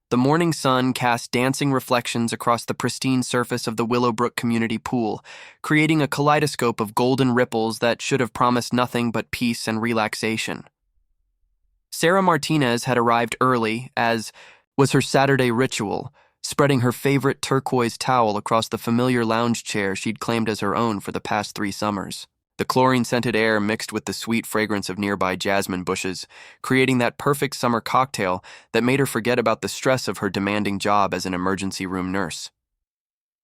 The morning sun cast dancing reflections across the pristine surface of the Willowbrook Community Pool, creating a kaleidoscope of golden ripples that should have promised nothing but peace and relaxation. Sarah Martinez had arrived early, as was her Saturday ritual, spreading her favorite turquoise towel across the familiar lounge chair she'd claimed as her own for the past 3 summers. The chlorine-scented air mixed with the sweet fragrance of nearby jasmine bushes, creating that perfect summer cocktail that made her forget about the stress of her demanding job as an emergency room nurse.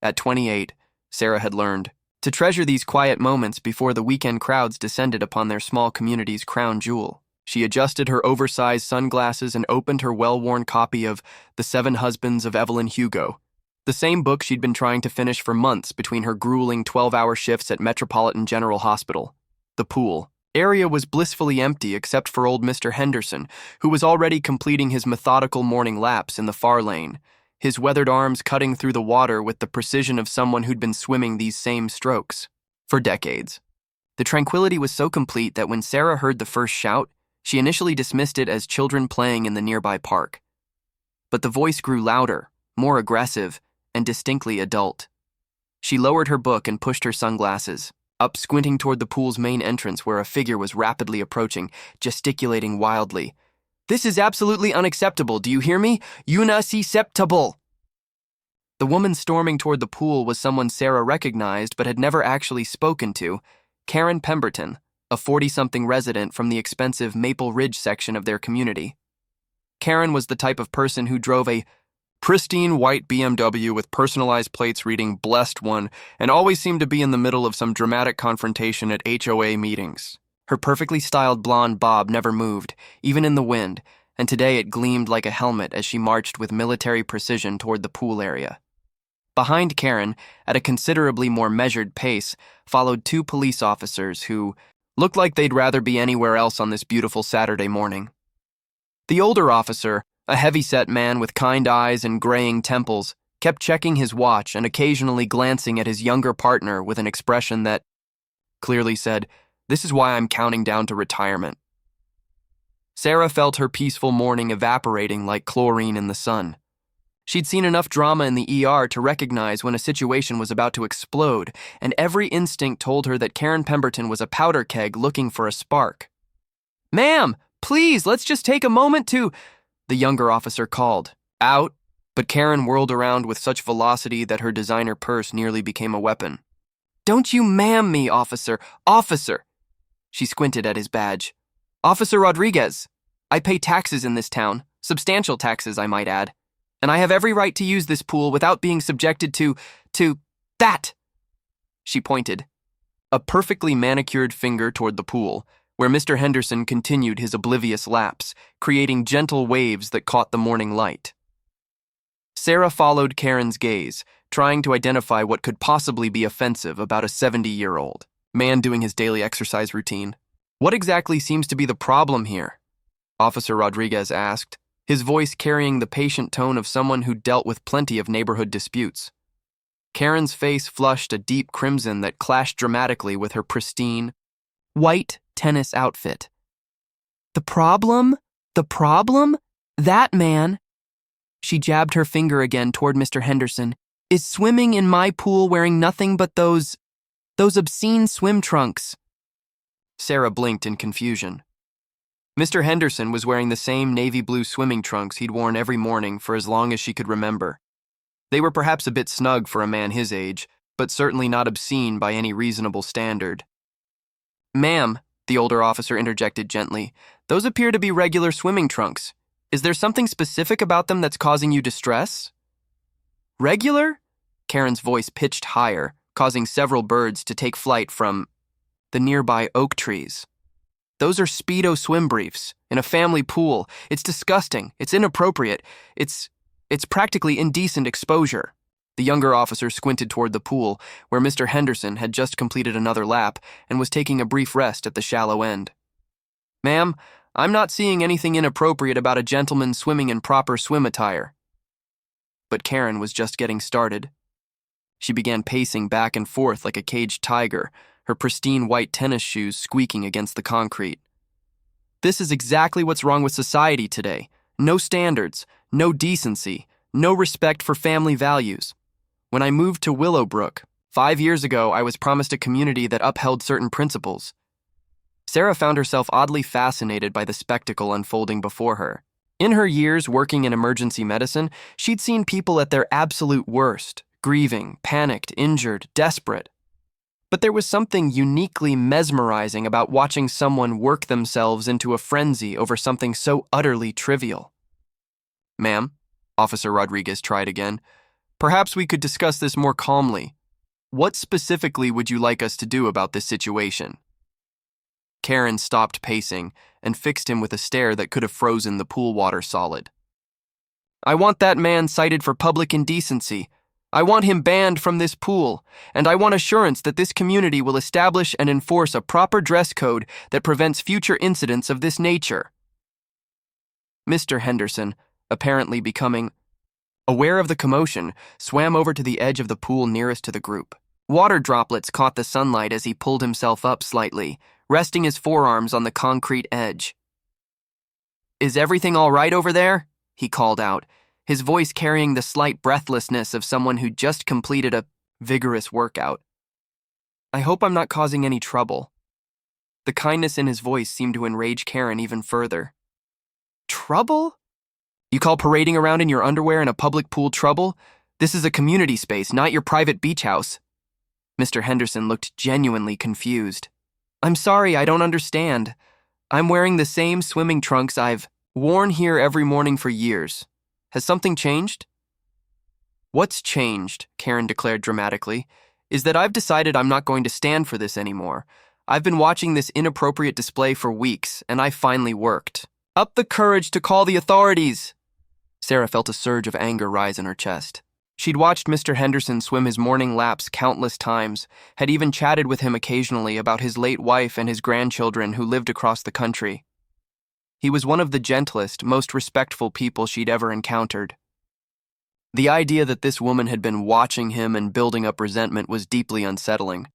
At 28, Sarah had learned to treasure these quiet moments before the weekend crowds descended upon their small community's crown jewel. She adjusted her oversized sunglasses and opened her well-worn copy of The 7 Husbands of Evelyn Hugo, the same book she'd been trying to finish for months between her grueling 12-hour shifts at Metropolitan General Hospital. The pool area was blissfully empty except for old Mr. Henderson, who was already completing his methodical morning laps in the far lane, his weathered arms cutting through the water with the precision of someone who'd been swimming these same strokes for decades. The tranquility was so complete that when Sarah heard the first shout, she initially dismissed it as children playing in the nearby park. But the voice grew louder, more aggressive, and distinctly adult. She lowered her book and pushed her sunglasses up, squinting toward the pool's main entrance where a figure was rapidly approaching, gesticulating wildly. "This is absolutely unacceptable, do you hear me? Unacceptable!" The woman storming toward the pool was someone Sarah recognized but had never actually spoken to, Karen Pemberton, a 40-something resident from the expensive Maple Ridge section of their community. Karen was the type of person who drove a pristine white BMW with personalized plates reading "Blessed One" and always seemed to be in the middle of some dramatic confrontation at HOA meetings. Her perfectly styled blonde bob never moved, even in the wind, and today it gleamed like a helmet as she marched with military precision toward the pool area. Behind Karen, at a considerably more measured pace, followed 2 police officers who looked like they'd rather be anywhere else on this beautiful Saturday morning. The older officer, a heavy-set man with kind eyes and graying temples, kept checking his watch and occasionally glancing at his younger partner with an expression that clearly said, "This is why I'm counting down to retirement." Sarah felt her peaceful morning evaporating like chlorine in the sun. She'd seen enough drama in the ER to recognize when a situation was about to explode, and every instinct told her that Karen Pemberton was a powder keg looking for a spark. "Ma'am, please, let's just take a moment to," the younger officer called. Out, but Karen whirled around with such velocity that her designer purse nearly became a weapon. "Don't you ma'am me, officer. Officer!" She squinted at his badge. "Officer Rodriguez. I pay taxes in this town, substantial taxes, I might add. And I have every right to use this pool without being subjected to that." She pointed, a perfectly manicured finger toward the pool, where Mr. Henderson continued his oblivious laps, creating gentle waves that caught the morning light. Sarah followed Karen's gaze, trying to identify what could possibly be offensive about a 70-year-old man doing his daily exercise routine. "What exactly seems to be the problem here?" Officer Rodriguez asked, his voice carrying the patient tone of someone who dealt with plenty of neighborhood disputes. Karen's face flushed a deep crimson that clashed dramatically with her pristine, white tennis outfit. The problem? That man," she jabbed her finger again toward Mr. Henderson, "is swimming in my pool wearing nothing but those obscene swim trunks." Sarah blinked in confusion. Mr. Henderson was wearing the same navy blue swimming trunks he'd worn every morning for as long as she could remember. They were perhaps a bit snug for a man his age, but certainly not obscene by any reasonable standard. "Ma'am," the older officer interjected gently, "those appear to be regular swimming trunks. Is there something specific about them that's causing you distress?" "Regular?" Karen's voice pitched higher, causing several birds to take flight from the nearby oak trees. "Those are Speedo swim briefs in a family pool. It's disgusting. It's inappropriate. It's practically indecent exposure." The younger officer squinted toward the pool, where Mr. Henderson had just completed another lap and was taking a brief rest at the shallow end. "Ma'am, I'm not seeing anything inappropriate about a gentleman swimming in proper swim attire." But Karen was just getting started. She began pacing back and forth like a caged tiger, her pristine white tennis shoes squeaking against the concrete. "This is exactly what's wrong with society today. No standards, no decency, no respect for family values. When I moved to Willowbrook, 5 years ago, I was promised a community that upheld certain principles. Sarah found herself oddly fascinated by the spectacle unfolding before her. In her years working in emergency medicine, she'd seen people at their absolute worst, grieving, panicked, injured, desperate. But there was something uniquely mesmerizing about watching someone work themselves into a frenzy over something so utterly trivial. "Ma'am," Officer Rodriguez tried again, "perhaps we could discuss this more calmly. What specifically would you like us to do about this situation?" Karen stopped pacing and fixed him with a stare that could have frozen the pool water solid. "I want that man cited for public indecency. I want him banned from this pool, and I want assurance that this community will establish and enforce a proper dress code that prevents future incidents of this nature." Mr. Henderson, apparently becoming aware of the commotion, swam over to the edge of the pool nearest to the group. Water droplets caught the sunlight as he pulled himself up slightly, resting his forearms on the concrete edge. "Is everything all right over there?" he called out, his voice carrying the slight breathlessness of someone who just completed a vigorous workout. "I hope I'm not causing any trouble." The kindness in his voice seemed to enrage Karen even further. "Trouble? You call parading around in your underwear in a public pool trouble? This is a community space, not your private beach house." Mr. Henderson looked genuinely confused. "I'm sorry, I don't understand. I'm wearing the same swimming trunks I've worn here every morning for years. Has something changed?" "What's changed," Karen declared dramatically, "is that I've decided I'm not going to stand for this anymore. I've been watching this inappropriate display for weeks, and I finally worked up the courage to call the authorities." Sarah felt a surge of anger rise in her chest. She'd watched Mr. Henderson swim his morning laps countless times, had even chatted with him occasionally about his late wife and his grandchildren who lived across the country. He was one of the gentlest, most respectful people she'd ever encountered. The idea that this woman had been watching him and building up resentment was deeply unsettling.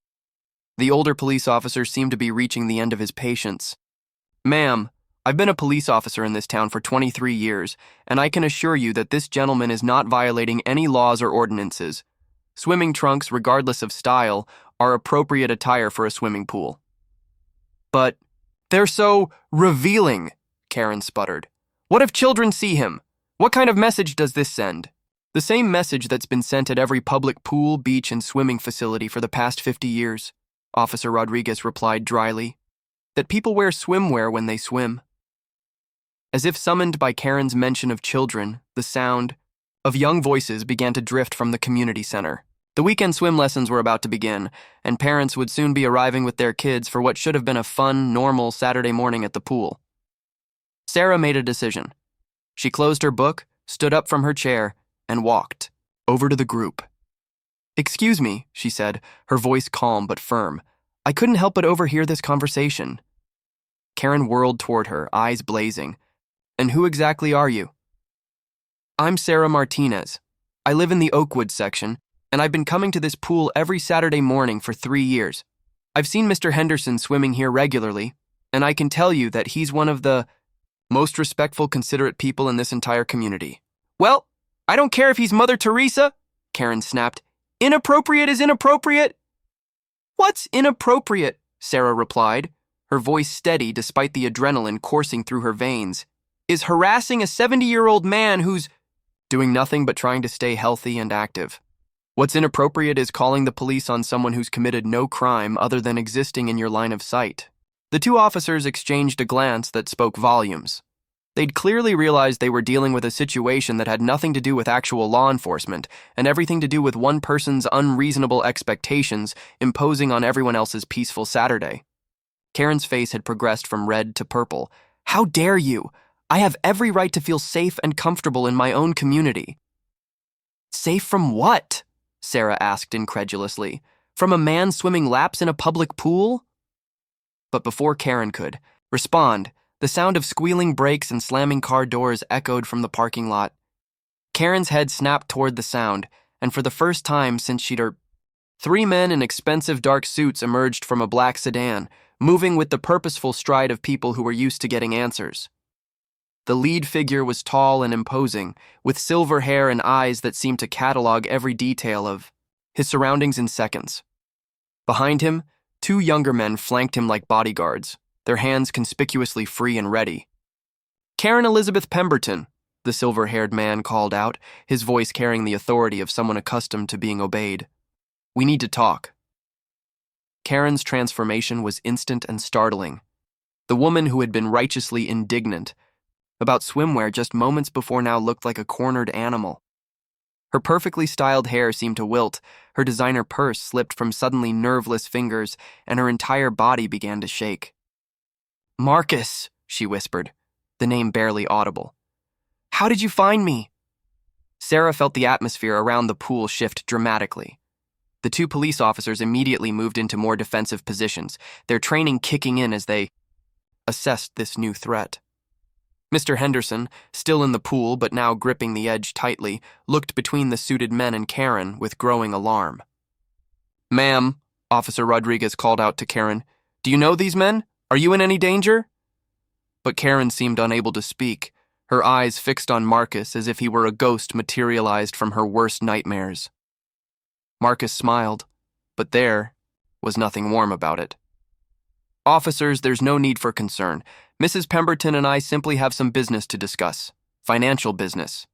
The older police officer seemed to be reaching the end of his patience. "Ma'am, I've been a police officer in this town for 23 years, and I can assure you that this gentleman is not violating any laws or ordinances. Swimming trunks, regardless of style, are appropriate attire for a swimming pool." "But they're so revealing," Karen sputtered. "What if children see him? What kind of message does this send?" "The same message that's been sent at every public pool, beach, and swimming facility for the past 50 years, Officer Rodriguez replied dryly. "That people wear swimwear when they swim." As if summoned by Karen's mention of children, the sound of young voices began to drift from the community center. The weekend swim lessons were about to begin, and parents would soon be arriving with their kids for what should have been a fun, normal Saturday morning at the pool. Sarah made a decision. She closed her book, stood up from her chair, and walked over to the group. "Excuse me," she said, her voice calm but firm. "I couldn't help but overhear this conversation." Karen whirled toward her, eyes blazing. "And who exactly are you?" "I'm Sarah Martinez. I live in the Oakwood section, and I've been coming to this pool every Saturday morning for 3 years. I've seen Mr. Henderson swimming here regularly, and I can tell you that he's one of the most respectful, considerate people in this entire community." "Well, I don't care if he's Mother Teresa," Karen snapped. "Inappropriate is inappropriate." "What's inappropriate?" Sarah replied, her voice steady despite the adrenaline coursing through her veins. "Is harassing a 70-year-old man who's doing nothing but trying to stay healthy and active. What's inappropriate is calling the police on someone who's committed no crime other than existing in your line of sight." The two officers exchanged a glance that spoke volumes. They'd clearly realized they were dealing with a situation that had nothing to do with actual law enforcement and everything to do with one person's unreasonable expectations imposing on everyone else's peaceful Saturday. Karen's face had progressed from red to purple. "How dare you? I have every right to feel safe and comfortable in my own community." "Safe from what?" Sarah asked incredulously. "From a man swimming laps in a public pool?" But before Karen could respond, the sound of squealing brakes and slamming car doors echoed from the parking lot. Karen's head snapped toward the sound, and for the first time since she'd 3 men in expensive dark suits emerged from a black sedan, moving with the purposeful stride of people who were used to getting answers. The lead figure was tall and imposing, with silver hair and eyes that seemed to catalog every detail of his surroundings in seconds. Behind him, two younger men flanked him like bodyguards, their hands conspicuously free and ready. "Karen Elizabeth Pemberton," the silver-haired man called out, his voice carrying the authority of someone accustomed to being obeyed. "We need to talk." Karen's transformation was instant and startling. The woman who had been righteously indignant about swimwear just moments before now looked like a cornered animal. Her perfectly styled hair seemed to wilt, her designer purse slipped from suddenly nerveless fingers, and her entire body began to shake. "Marcus," she whispered, the name barely audible. "How did you find me?" Sarah felt the atmosphere around the pool shift dramatically. The two police officers immediately moved into more defensive positions, their training kicking in as they assessed this new threat. Mr. Henderson, still in the pool but now gripping the edge tightly, looked between the suited men and Karen with growing alarm. "Ma'am," Officer Rodriguez called out to Karen, "do you know these men? Are you in any danger?" But Karen seemed unable to speak, her eyes fixed on Marcus as if he were a ghost materialized from her worst nightmares. Marcus smiled, but there was nothing warm about it. "Officers, there's no need for concern. Mrs. Pemberton and I simply have some business to discuss. Financial business."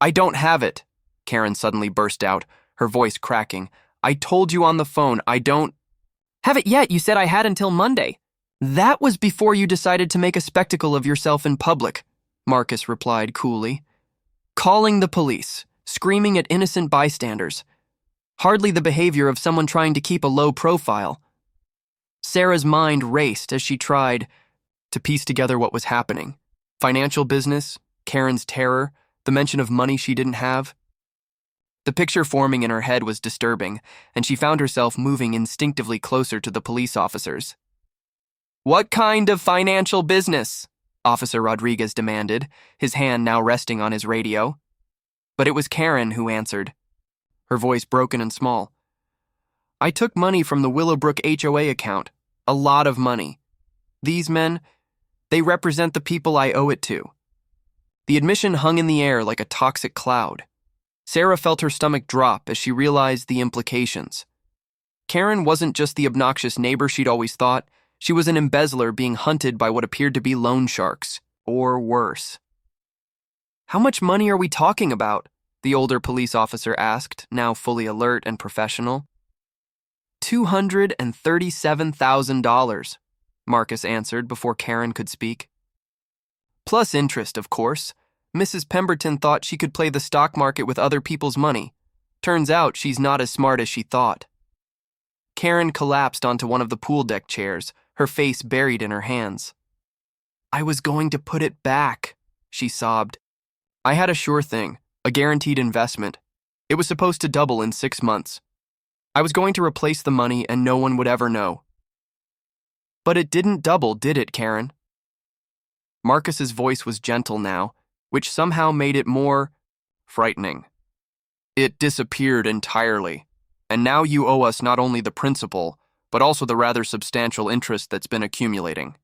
"I don't have it," Karen suddenly burst out, her voice cracking. "I told you on the phone, I don't have it yet. You said I had until Monday." "That was before you decided to make a spectacle of yourself in public," Marcus replied coolly. "Calling the police, screaming at innocent bystanders. Hardly the behavior of someone trying to keep a low profile." Sarah's mind raced as she tried to piece together what was happening. Financial business, Karen's terror, the mention of money she didn't have. The picture forming in her head was disturbing, and she found herself moving instinctively closer to the police officers. "What kind of financial business?" Officer Rodriguez demanded, his hand now resting on his radio. But it was Karen who answered, her voice broken and small. "I took money from the Willowbrook HOA account. A lot of money. These men, they represent the people I owe it to." The admission hung in the air like a toxic cloud. Sarah felt her stomach drop as she realized the implications. Karen wasn't just the obnoxious neighbor she'd always thought. She was an embezzler being hunted by what appeared to be loan sharks, or worse. "How much money are we talking about?" the older police officer asked, now fully alert and professional. $237,000, Marcus answered before Karen could speak. "Plus interest, of course. Mrs. Pemberton thought she could play the stock market with other people's money. Turns out she's not as smart as she thought." Karen collapsed onto one of the pool deck chairs, her face buried in her hands. "I was going to put it back," she sobbed. "I had a sure thing, a guaranteed investment. It was supposed to double in 6 months. I was going to replace the money and no one would ever know." "But it didn't double, did it, Karen?" Marcus's voice was gentle now, which somehow made it more frightening. "It disappeared entirely, and now you owe us not only the principal, but also the rather substantial interest that's been accumulating."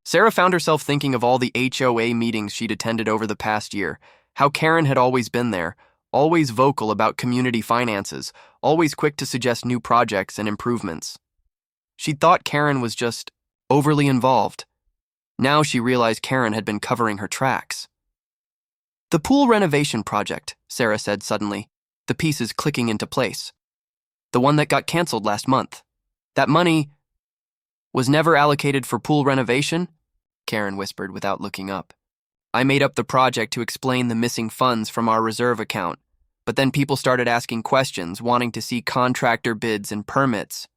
Sarah found herself thinking of all the HOA meetings she'd attended over the past year, how Karen had always been there, always vocal about community finances, always quick to suggest new projects and improvements. She'd thought Karen was just overly involved. Now she realized Karen had been covering her tracks. "The pool renovation project," Sarah said suddenly, the pieces clicking into place. "The one that got canceled last month. That money was never allocated for pool renovation?" Karen whispered without looking up. "I made up the project to explain the missing funds from our reserve account, but then people started asking questions, wanting to see contractor bids and permits."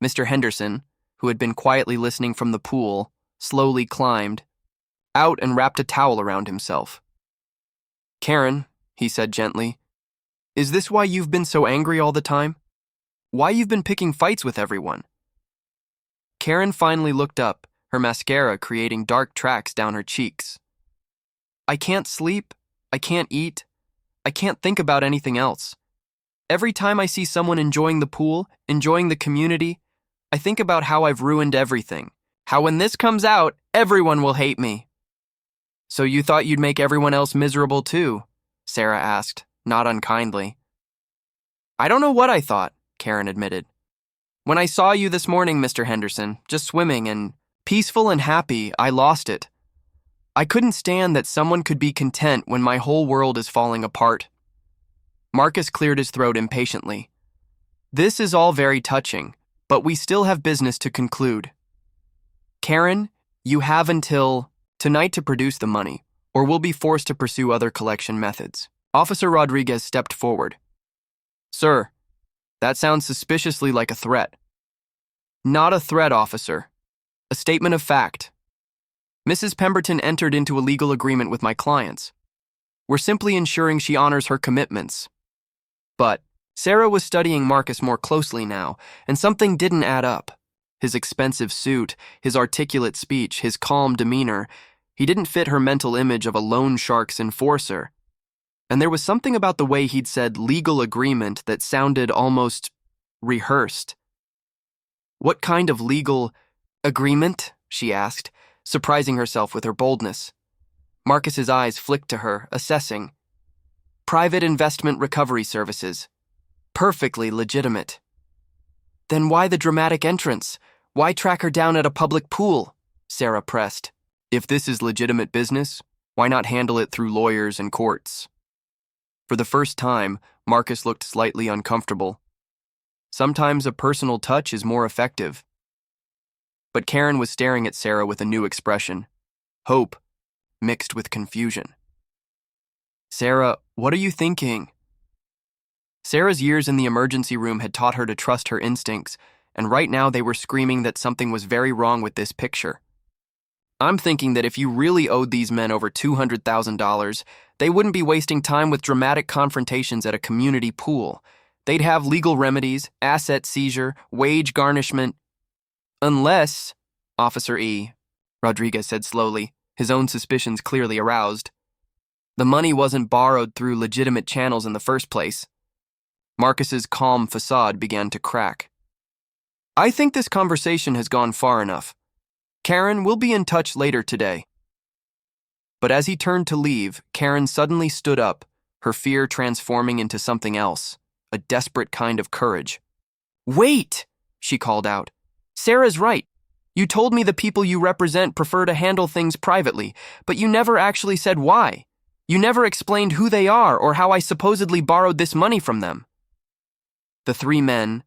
Mr. Henderson, who had been quietly listening from the pool, slowly climbed out and wrapped a towel around himself. "Karen," he said gently, "is this why you've been so angry all the time? Why you've been picking fights with everyone?" Karen finally looked up, her mascara creating dark tracks down her cheeks. "I can't sleep, I can't eat, I can't think about anything else. Every time I see someone enjoying the pool, enjoying the community, I think about how I've ruined everything, how when this comes out, everyone will hate me." So you thought you'd make everyone else miserable too? Sarah asked, not unkindly. I don't know what I thought, Karen admitted. When I saw you this morning, Mr. Henderson, just swimming and peaceful and happy, I lost it. I couldn't stand that someone could be content when my whole world is falling apart. Marcus cleared his throat impatiently. This is all very touching, but we still have business to conclude. Karen, you have until tonight to produce the money, or we'll be forced to pursue other collection methods. Officer Rodriguez stepped forward. Sir, that sounds suspiciously like a threat. Not a threat, officer. A statement of fact. Mrs. Pemberton entered into a legal agreement with my clients. We're simply ensuring she honors her commitments. But Sarah was studying Marcus more closely now, and something didn't add up. His expensive suit, his articulate speech, his calm demeanor, he didn't fit her mental image of a loan shark's enforcer. And there was something about the way he'd said legal agreement that sounded almost rehearsed. What kind of legal agreement? She asked, surprising herself with her boldness. Marcus's eyes flicked to her, assessing. Private investment recovery services. Perfectly legitimate. Then why the dramatic entrance? Why track her down at a public pool? Sarah pressed. If this is legitimate business, why not handle it through lawyers and courts? For the first time, Marcus looked slightly uncomfortable. Sometimes a personal touch is more effective. But Karen was staring at Sarah with a new expression. Hope, mixed with confusion. Sarah, what are you thinking? Sarah's years in the emergency room had taught her to trust her instincts, and right now they were screaming that something was very wrong with this picture. I'm thinking that if you really owed these men over $200,000, they wouldn't be wasting time with dramatic confrontations at a community pool. They'd have legal remedies, asset seizure, wage garnishment. Unless, Officer E., Rodriguez said slowly, his own suspicions clearly aroused. The money wasn't borrowed through legitimate channels in the first place. Marcus's calm facade began to crack. I think this conversation has gone far enough. Karen, we'll be in touch later today. But as he turned to leave, Karen suddenly stood up, her fear transforming into something else, a desperate kind of courage. Wait, she called out. Sarah's right. You told me the people you represent prefer to handle things privately, but you never actually said why. You never explained who they are or how I supposedly borrowed this money from them. The three men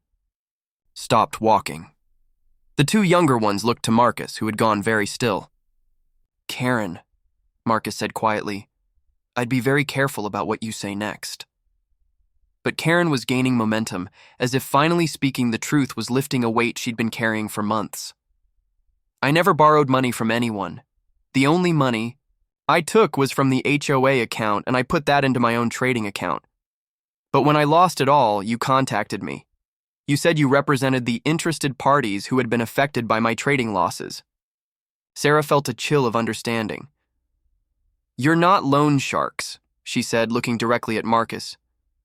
stopped walking. The two younger ones looked to Marcus, who had gone very still. Karen, Marcus said quietly, I'd be very careful about what you say next. But Karen was gaining momentum, as if finally speaking the truth was lifting a weight she'd been carrying for months. I never borrowed money from anyone. The only money I took was from the HOA account, and I put that into my own trading account. But when I lost it all, you contacted me. You said you represented the interested parties who had been affected by my trading losses. Sarah felt a chill of understanding. You're not loan sharks, she said, looking directly at Marcus.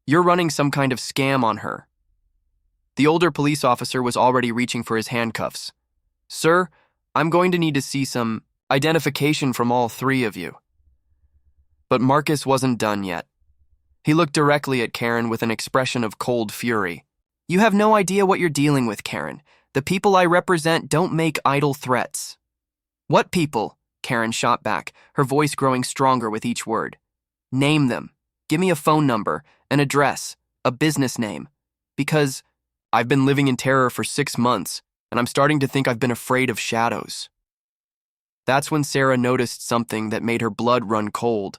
You're running some kind of scam on her. The older police officer was already reaching for his handcuffs. Sir, I'm going to need to see some identification from all three of you. But Marcus wasn't done yet. He looked directly at Karen with an expression of cold fury. You have no idea what you're dealing with, Karen. The people I represent don't make idle threats. What people? Karen shot back, her voice growing stronger with each word. Name them. Give me a phone number, an address, a business name. Because I've been living in terror for 6 months, and I'm starting to think I've been afraid of shadows. That's when Sarah noticed something that made her blood run cold.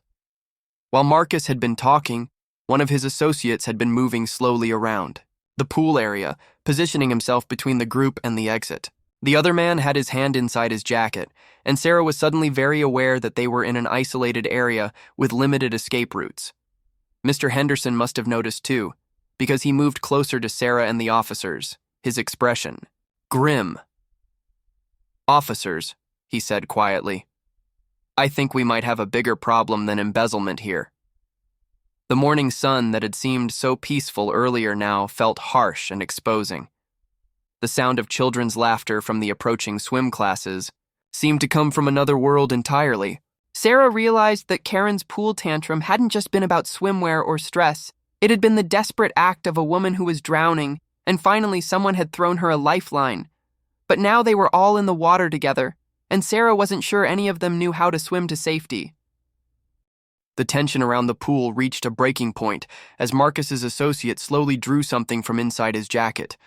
While Marcus had been talking, one of his associates had been moving slowly around the pool area, positioning himself between the group and the exit. The other man had his hand inside his jacket, and Sarah was suddenly very aware that they were in an isolated area with limited escape routes. Mr. Henderson must have noticed too, because he moved closer to Sarah and the officers, his expression grim. Officers, he said quietly, I think we might have a bigger problem than embezzlement here. The morning sun that had seemed so peaceful earlier now felt harsh and exposing. The sound of children's laughter from the approaching swim classes seemed to come from another world entirely. Sarah realized that Karen's pool tantrum hadn't just been about swimwear or stress. It had been the desperate act of a woman who was drowning, and finally someone had thrown her a lifeline. But now they were all in the water together, and Sarah wasn't sure any of them knew how to swim to safety. The tension around the pool reached a breaking point as Marcus's associate slowly drew something from inside his jacket.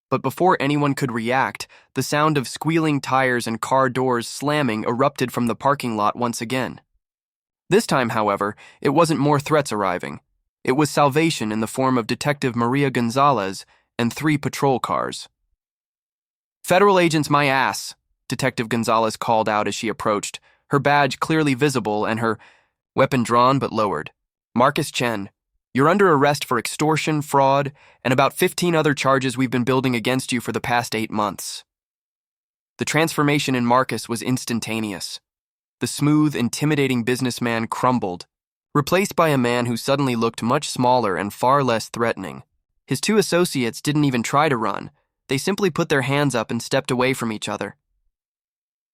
But before anyone could react, the sound of squealing tires and car doors slamming erupted from the parking lot once again. This time, however, it wasn't more threats arriving. It was salvation in the form of Detective Maria Gonzalez and 3 patrol cars. "Federal agents, my ass," Detective Gonzalez called out as she approached, her badge clearly visible and her weapon drawn but lowered. "Marcus Chen, you're under arrest for extortion, fraud, and about 15 other charges we've been building against you for the past 8 months." The transformation in Marcus was instantaneous. The smooth, intimidating businessman crumbled, replaced by a man who suddenly looked much smaller and far less threatening. His 2 associates didn't even try to run. They simply put their hands up and stepped away from each other.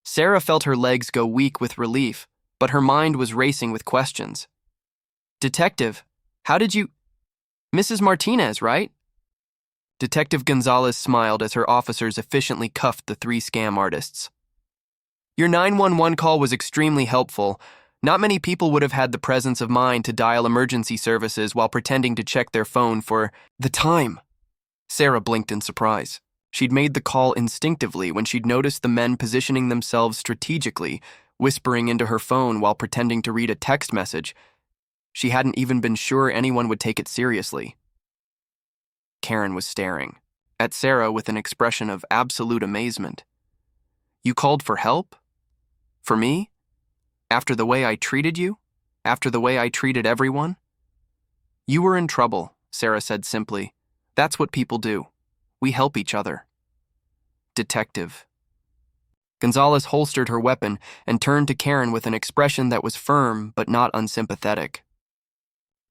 Sarah felt her legs go weak with relief, but her mind was racing with questions. "Detective, how did you... Mrs. Martinez, right?" Detective Gonzalez smiled as her officers efficiently cuffed the 3 scam artists. "Your 911 call was extremely helpful. Not many people would have had the presence of mind to dial emergency services while pretending to check their phone for the time." Sarah blinked in surprise. She'd made the call instinctively when she'd noticed the men positioning themselves strategically, whispering into her phone while pretending to read a text message. She hadn't even been sure anyone would take it seriously. Karen was staring at Sarah with an expression of absolute amazement. "You called for help? For me? After the way I treated you? After the way I treated everyone?" "You were in trouble," Sarah said simply. "That's what people do. We help each other." "Detective." Gonzalez holstered her weapon and turned to Karen with an expression that was firm but not unsympathetic.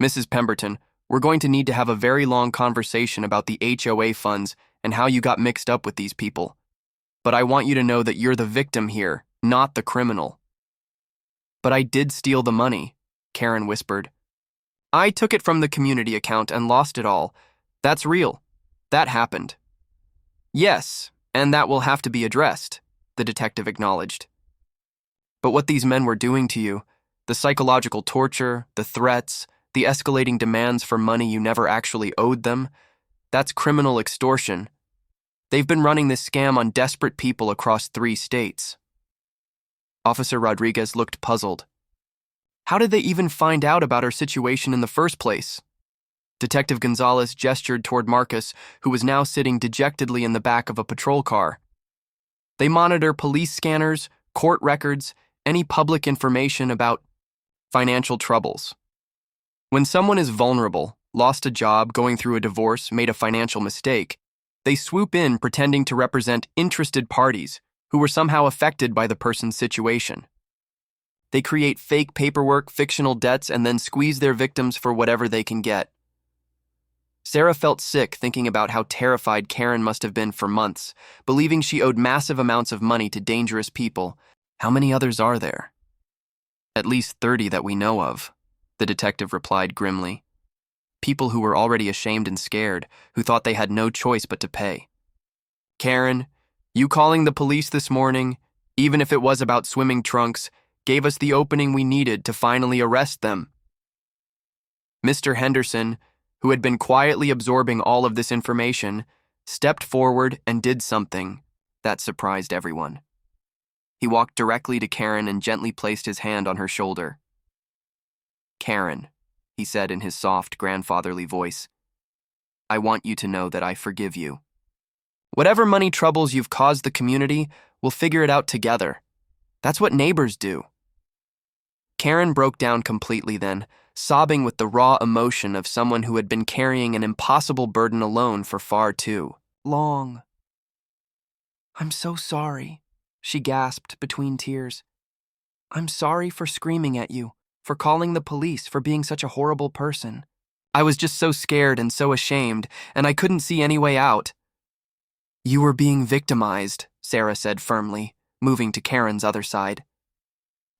"Mrs. Pemberton, we're going to need to have a very long conversation about the HOA funds and how you got mixed up with these people. But I want you to know that you're the victim here, not the criminal." "But I did steal the money," Karen whispered. "I took it from the community account and lost it all. That's real. That happened." "Yes, and that will have to be addressed," the detective acknowledged. "But what these men were doing to you, the psychological torture, the threats, the escalating demands for money you never actually owed them, that's criminal extortion. They've been running this scam on desperate people across 3 states. Officer Rodriguez looked puzzled. "How did they even find out about our situation in the first place?" Detective Gonzalez gestured toward Marcus, who was now sitting dejectedly in the back of a patrol car. "They monitor police scanners, court records, any public information about financial troubles. When someone is vulnerable, lost a job, going through a divorce, made a financial mistake, they swoop in pretending to represent interested parties who were somehow affected by the person's situation. They create fake paperwork, fictional debts, and then squeeze their victims for whatever they can get." Sarah felt sick thinking about how terrified Karen must have been for months, believing she owed massive amounts of money to dangerous people. "How many others are there?" "At least 30 that we know of," the detective replied grimly. "People who were already ashamed and scared, who thought they had no choice but to pay. Karen, you calling the police this morning, even if it was about swimming trunks, gave us the opening we needed to finally arrest them." Mr. Henderson, who had been quietly absorbing all of this information, stepped forward and did something that surprised everyone. He walked directly to Karen and gently placed his hand on her shoulder. "Karen," he said in his soft, grandfatherly voice, "I want you to know that I forgive you. Whatever money troubles you've caused the community, we'll figure it out together. That's what neighbors do." Karen broke down completely then, sobbing with the raw emotion of someone who had been carrying an impossible burden alone for far too long. "I'm so sorry," she gasped between tears. "I'm sorry for screaming at you, for calling the police, for being such a horrible person. I was just so scared and so ashamed, and I couldn't see any way out." "You were being victimized," Sarah said firmly, moving to Karen's other side.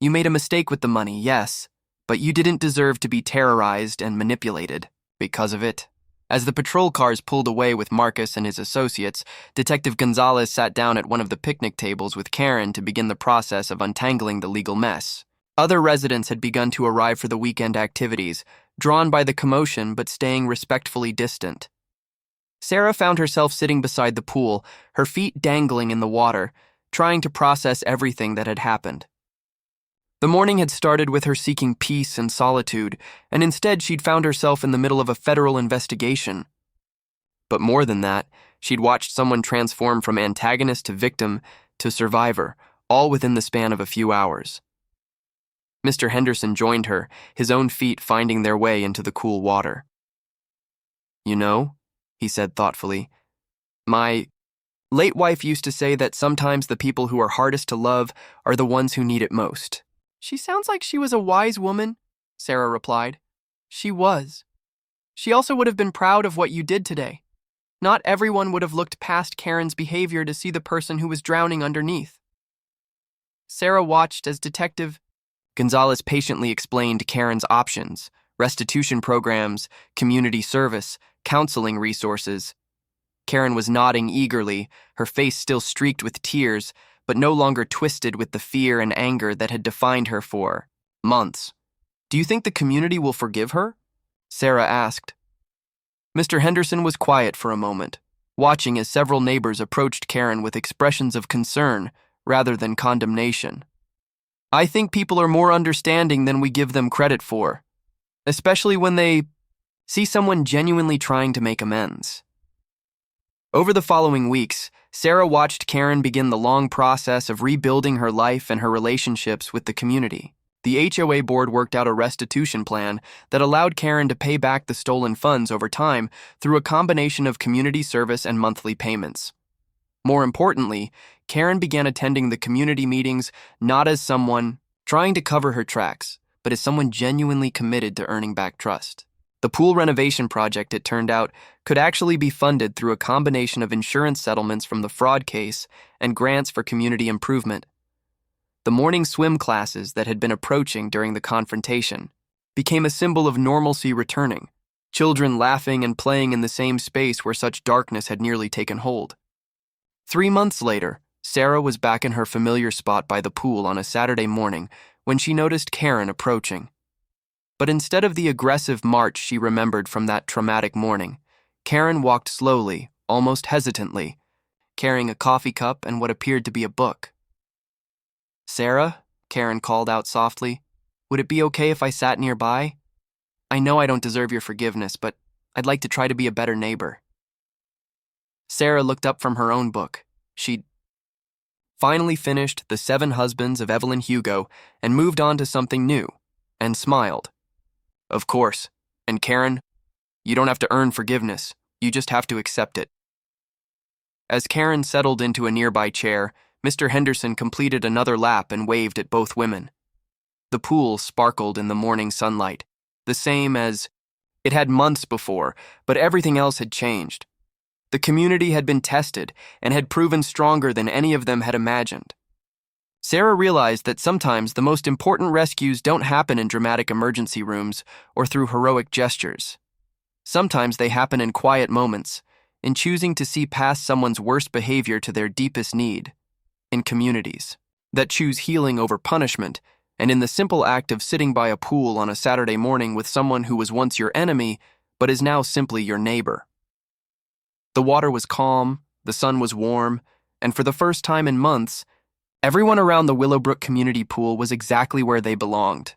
You made a mistake with the money, yes, but you didn't deserve to be terrorized and manipulated because of it. As the patrol cars pulled away with Marcus and his associates, Detective Gonzalez sat down at one of the picnic tables with Karen to begin the process of untangling the legal mess. Other residents had begun to arrive for the weekend activities, drawn by the commotion but staying respectfully distant. Sarah found herself sitting beside the pool, her feet dangling in the water, trying to process everything that had happened. The morning had started with her seeking peace and solitude, and instead she'd found herself in the middle of a federal investigation. But more than that, she'd watched someone transform from antagonist to victim to survivor, all within the span of a few hours. Mr. Henderson joined her, his own feet finding their way into the cool water. "You know," he said thoughtfully, "my late wife used to say that sometimes the people who are hardest to love are the ones who need it most." "She sounds like she was a wise woman," Sarah replied. "She was. She also would have been proud of what you did today. Not everyone would have looked past Karen's behavior to see the person who was drowning underneath." Sarah watched as Detective Gonzalez patiently explained Karen's options: restitution programs, community service, counseling resources. Karen was nodding eagerly, her face still streaked with tears, but no longer twisted with the fear and anger that had defined her for months. "Do you think the community will forgive her?" Sarah asked. Mr. Henderson was quiet for a moment, watching as several neighbors approached Karen with expressions of concern rather than condemnation. "I think people are more understanding than we give them credit for, especially when they see someone genuinely trying to make amends." Over the following weeks, Sarah watched Karen begin the long process of rebuilding her life and her relationships with the community. The HOA board worked out a restitution plan that allowed Karen to pay back the stolen funds over time through a combination of community service and monthly payments. More importantly, Karen began attending the community meetings not as someone trying to cover her tracks, but as someone genuinely committed to earning back trust. The pool renovation project, it turned out, could actually be funded through a combination of insurance settlements from the fraud case and grants for community improvement. The morning swim classes that had been approaching during the confrontation became a symbol of normalcy returning, children laughing and playing in the same space where such darkness had nearly taken hold. 3 months later, Sarah was back in her familiar spot by the pool on a Saturday morning when she noticed Karen approaching. But instead of the aggressive march she remembered from that traumatic morning, Karen walked slowly, almost hesitantly, carrying a coffee cup and what appeared to be a book. "Sarah," Karen called out softly, "would it be okay if I sat nearby? I know I don't deserve your forgiveness, but I'd like to try to be a better neighbor." Sarah looked up from her own book. She'd finally finished The 7 Husbands of Evelyn Hugo and moved on to something new, and smiled. "Of course. And Karen, you don't have to earn forgiveness. You just have to accept it." As Karen settled into a nearby chair, Mr. Henderson completed another lap and waved at both women. The pool sparkled in the morning sunlight, the same as it had months before, but everything else had changed. The community had been tested and had proven stronger than any of them had imagined. Sarah realized that sometimes the most important rescues don't happen in dramatic emergency rooms or through heroic gestures. Sometimes they happen in quiet moments, in choosing to see past someone's worst behavior to their deepest need, in communities that choose healing over punishment, and in the simple act of sitting by a pool on a Saturday morning with someone who was once your enemy but is now simply your neighbor. The water was calm, the sun was warm, and for the first time in months, everyone around the Willowbrook community pool was exactly where they belonged.